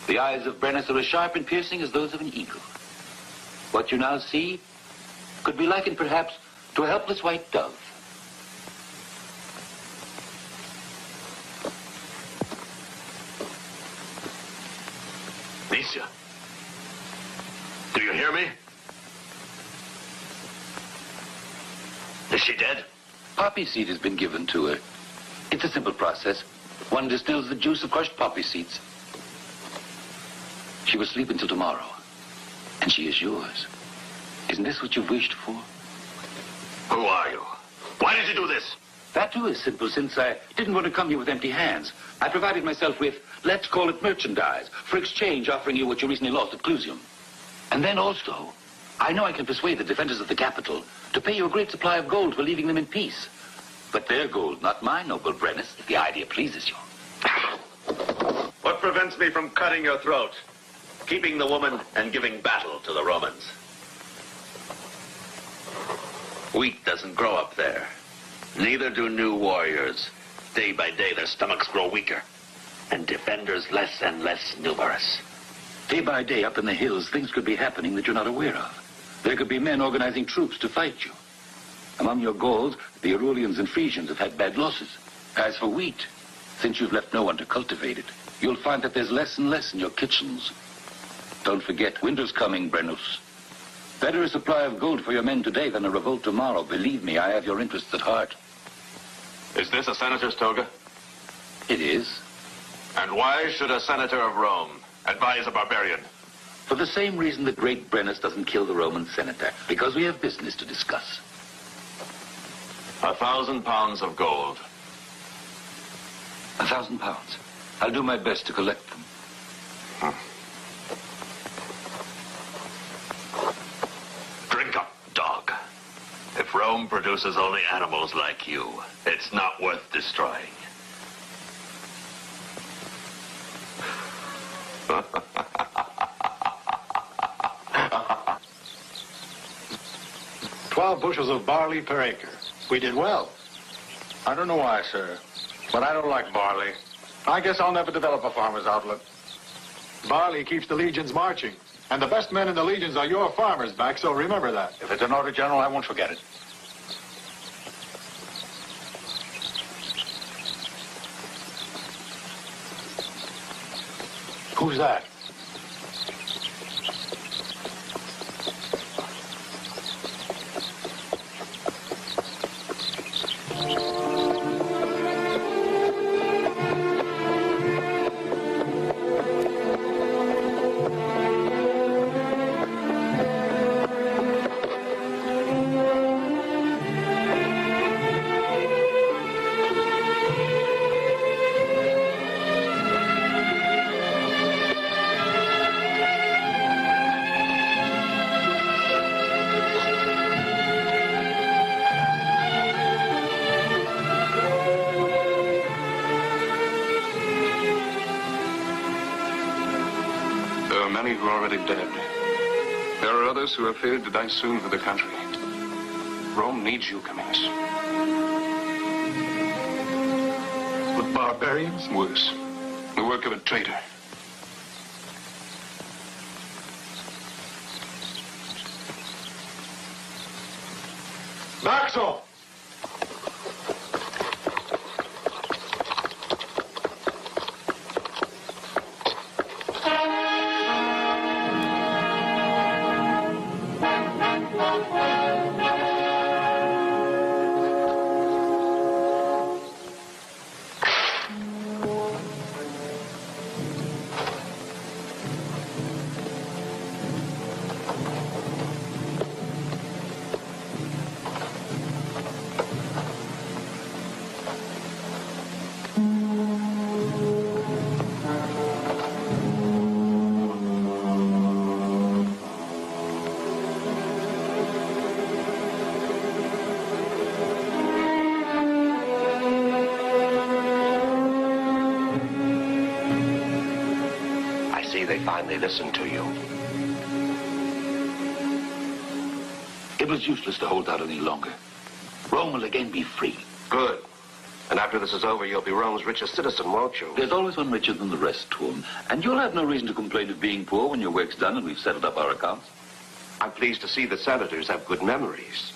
Speaker 4: The eyes of Brennus are as sharp and piercing as those of an eagle. What you now see could be likened, perhaps, to a helpless white dove.
Speaker 8: Nicia, do you hear me? Is she dead?
Speaker 4: Poppy seed has been given to her. It's a simple process. One distills the juice of crushed poppy seeds. She will sleep until tomorrow, and she is yours. Isn't this what you've wished for?
Speaker 8: Who are you? Why did you do this?
Speaker 4: That too is simple, since I didn't want to come here with empty hands. I provided myself with, let's call it merchandise, for exchange, offering you what you recently lost at Clusium. And then also, I know I can persuade the defenders of the capital to pay you a great supply of gold for leaving them in peace. But their gold, not mine, noble Brennus, if the idea pleases you.
Speaker 8: What prevents me from cutting your throat, keeping the woman, and giving battle to the Romans? Wheat doesn't grow up there. Neither do new warriors. Day by day, their stomachs grow weaker.
Speaker 4: and defenders less and less numerous. Day by day up in the hills, things could be happening that you're not aware of. There could be men organizing troops to fight you. Among your Gauls, the Aurelians and Frisians have had bad losses. As for wheat, since you've left no one to cultivate it, you'll find that there's less and less in your kitchens. Don't forget, winter's coming, Brennus. Better a supply of gold for your men today than a revolt tomorrow. Believe me, I have your interests at heart.
Speaker 1: Is this a senator's toga?
Speaker 4: It is.
Speaker 15: And why should a senator of Rome advise a barbarian?
Speaker 4: For the same reason that great Brennus doesn't kill the Roman senator, because we have business to discuss.
Speaker 15: 1,000 pounds of gold.
Speaker 4: 1,000 pounds. I'll do my best to collect them.
Speaker 15: Drink up, dog. If Rome produces only animals like you, it's not worth destroying.
Speaker 2: $12 bushels of barley per acre. We did well.
Speaker 3: I don't know why, sir, but I don't like barley. I guess I'll never develop a farmer's outlet.
Speaker 2: Barley keeps the legions marching. And the best men in the legions are your farmers back, so remember that.
Speaker 3: If it's an order, General, I won't forget it.
Speaker 2: Who's that?
Speaker 1: Who are already dead. There are others who are fated to die soon for the country. Rome needs you, Camillus.
Speaker 2: With barbarians?
Speaker 1: Worse. The work of a traitor.
Speaker 2: Maxo!
Speaker 16: Finally listen to you.
Speaker 4: It was useless to hold out any longer. Rome will again be free.
Speaker 16: Good. And after this is over, you'll be Rome's richest citizen, won't you?
Speaker 4: There's always one richer than the rest, Tuum. And you'll have no reason to complain of being poor when your work's done and we've settled up our accounts.
Speaker 16: I'm pleased to see that senators have good memories.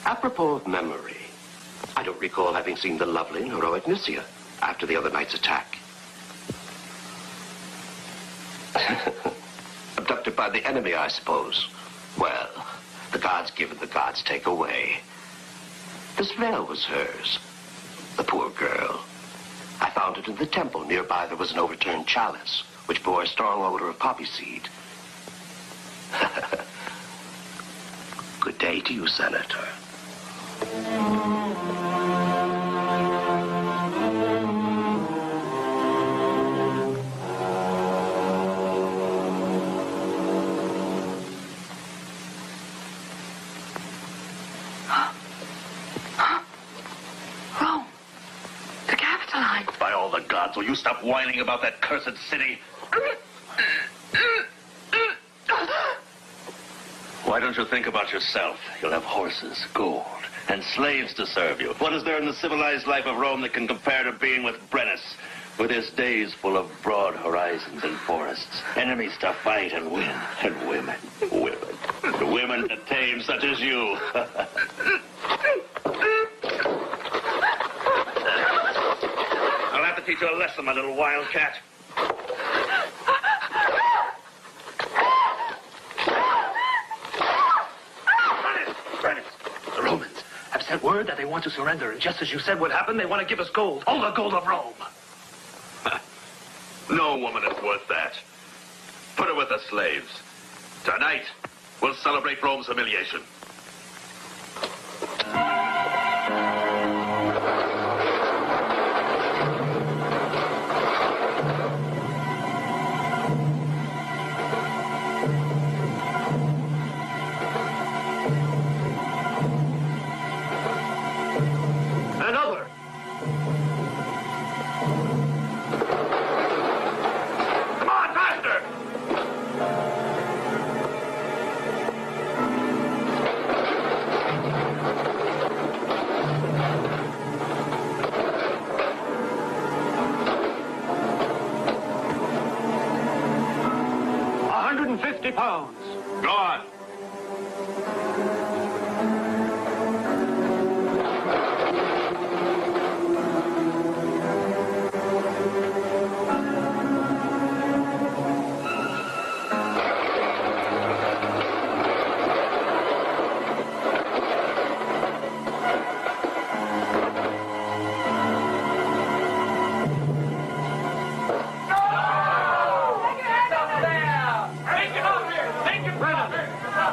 Speaker 16: Apropos of memory, I don't recall having seen the lovely and heroic Nicia after the other night's attack. Abducted by the enemy, I suppose. Well, the gods give and the gods take away. This veil was hers. The poor girl. I found it in the temple. Nearby there was an overturned chalice, which bore a strong odor of poppy seed. Good day to you, Senator.
Speaker 15: Will you stop whining about that cursed city? Why don't you think about yourself? You'll have horses, gold, and slaves to serve you. What is there in the civilized life of Rome that can compare to being with Brennus? with its days full of broad horizons and forests, enemies to fight and win, and women. Women to tame such as you.
Speaker 8: I'll have to teach you a lesson, my little wildcat.
Speaker 18: Brennus, the Romans have sent word that they want to surrender, and just as you said would happen, they want to give us gold. All the gold of Rome.
Speaker 8: No woman is worth that. Put her with the slaves. Tonight, we'll celebrate Rome's humiliation.
Speaker 18: Another.
Speaker 8: Come on, faster!
Speaker 18: £150.
Speaker 8: Go on.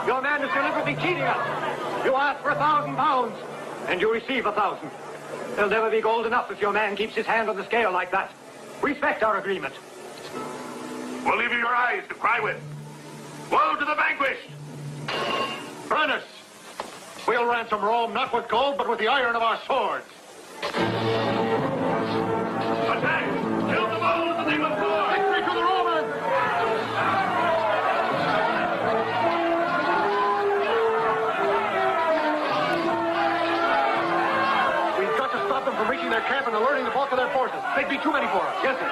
Speaker 18: Your man is deliberately cheating us. You ask for £1,000, and you receive 1,000. There'll never be gold enough if your man keeps his hand on the scale like that. Respect our agreement.
Speaker 8: We'll leave you your eyes to cry with. Woe to the vanquished!
Speaker 2: Brennus, we'll ransom Rome not with gold, but with the iron of our swords.
Speaker 8: Attack! Kill them all in the name of war!
Speaker 2: Victory to the Romans! We've got to stop them from reaching their camp and alerting the bulk of their forces. They'd be too many for us. Yes, sir.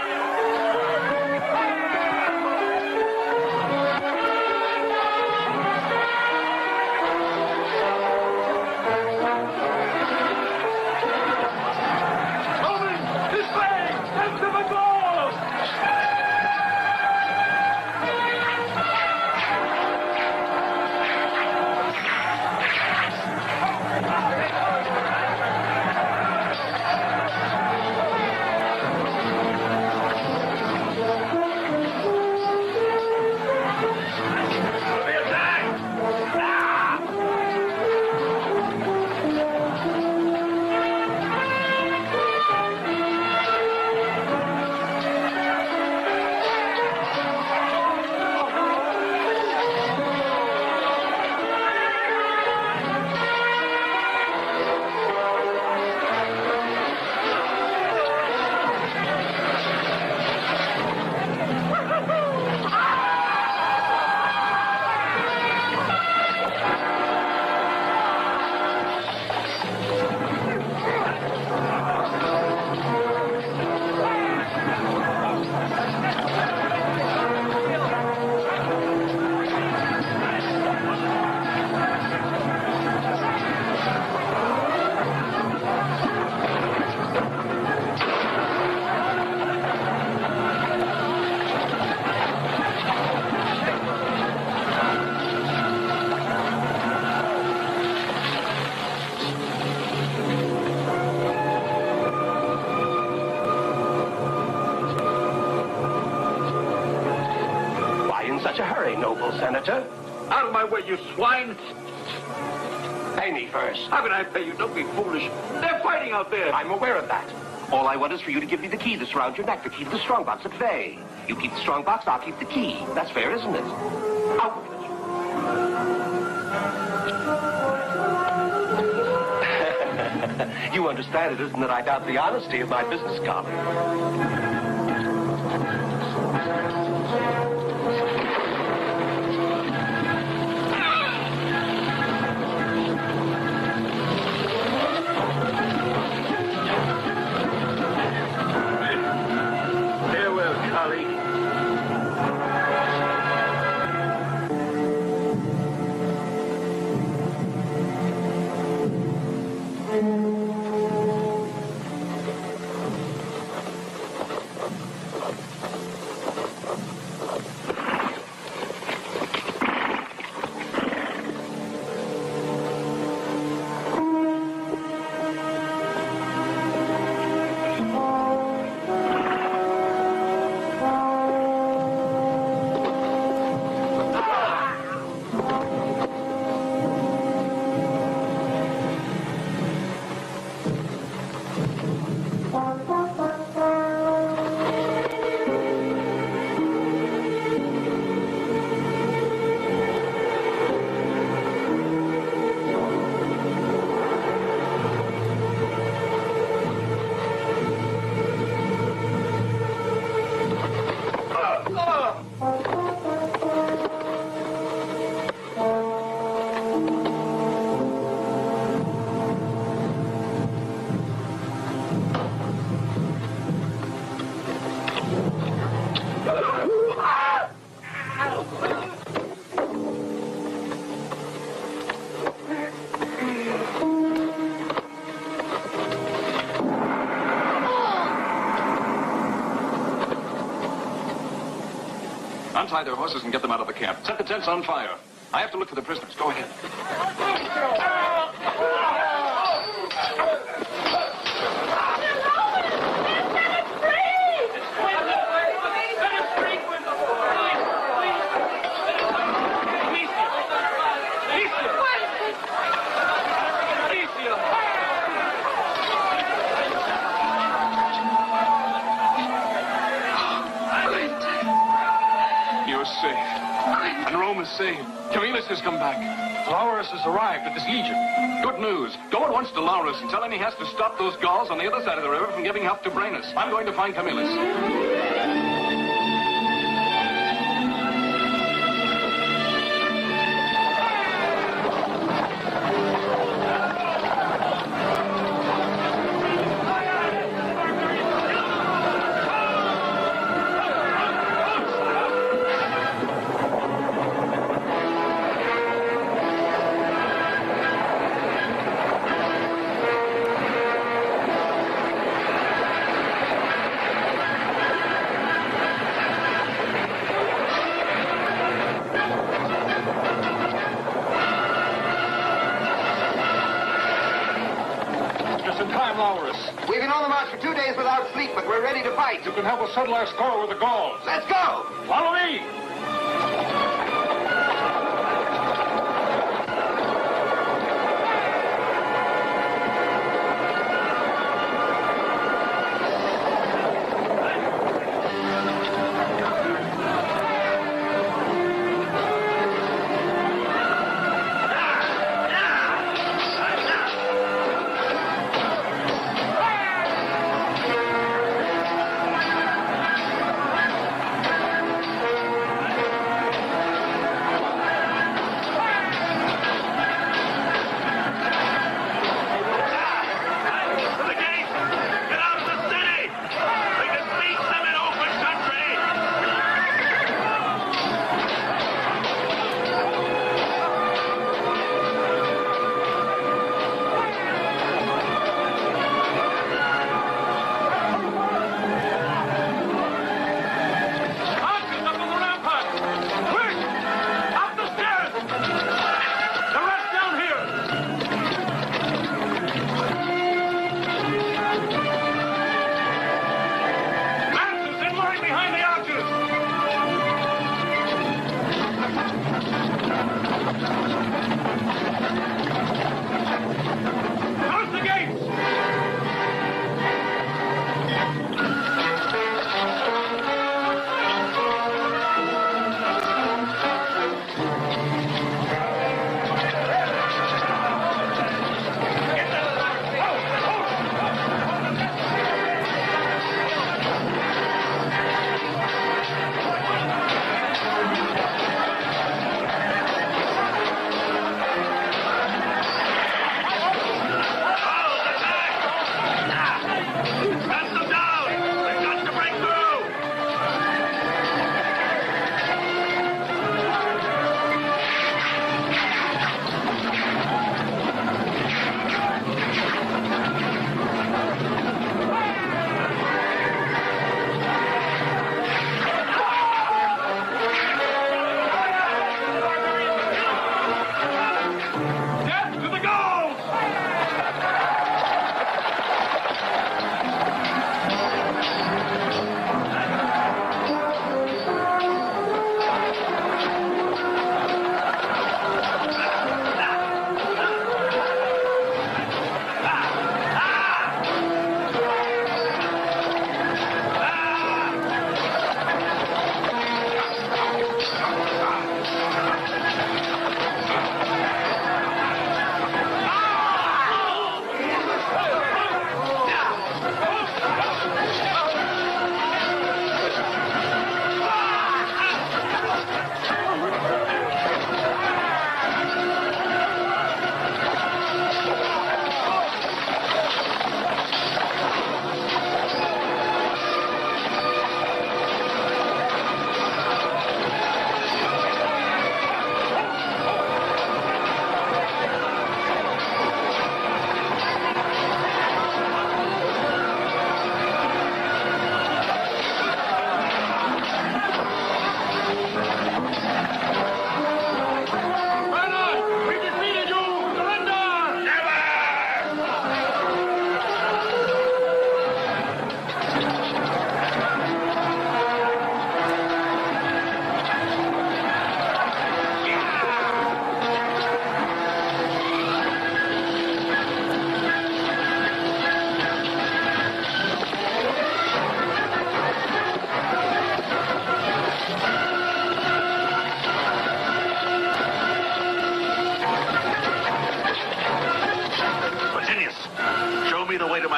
Speaker 16: Senator.
Speaker 18: Out of my way, you swine!
Speaker 16: Pay me first.
Speaker 18: How can I pay you? Don't be foolish. They're fighting out there.
Speaker 16: I'm aware of that. All I want is for you to give me the key that's around your neck, the key to the strongbox at Vey. You keep the strongbox, I'll keep the key. That's fair, isn't it? Out with it. You understand it, isn't it? I doubt the honesty of my business colleague.
Speaker 1: untie their horses and get them out of the camp. Set the tents on fire. I have to look for the prisoners. Go ahead. Safe. And Rome is saved. Camillus has come back.
Speaker 18: Laurus has arrived with his legion.
Speaker 1: Good news. Go at once to Laurus and tell him he has to stop those Gauls on the other side of the river from giving help to Brennus. I'm going to find Camillus.
Speaker 16: We've been on the march for 2 days without sleep, but we're ready to fight.
Speaker 18: You can help us settle our score with the Gauls.
Speaker 16: Let's go!
Speaker 18: Follow me!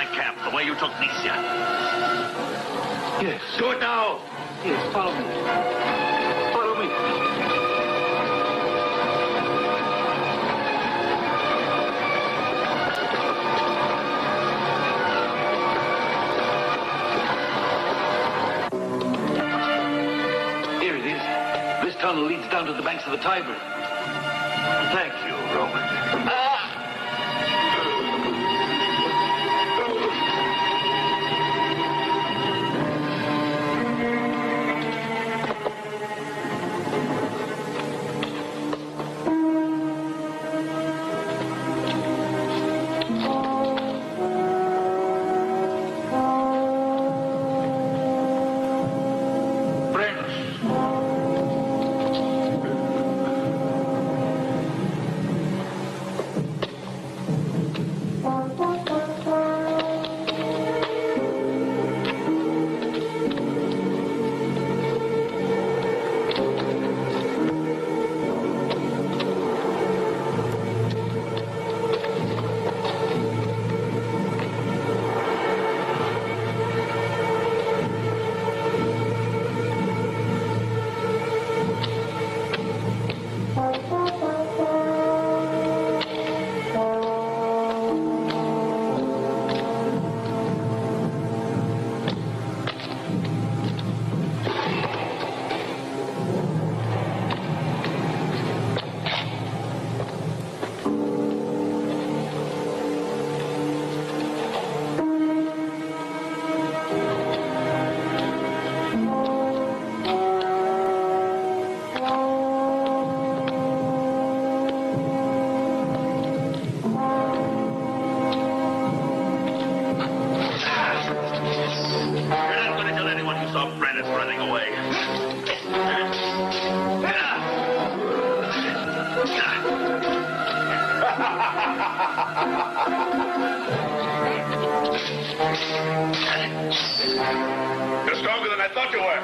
Speaker 8: my camp, the way you took Nisia.
Speaker 4: Yes.
Speaker 8: Do it now.
Speaker 4: Yes, follow me. Follow me. Here it is. This tunnel leads down to the banks of the Tiber.
Speaker 8: Thank you, Roman. You're stronger than I thought you were.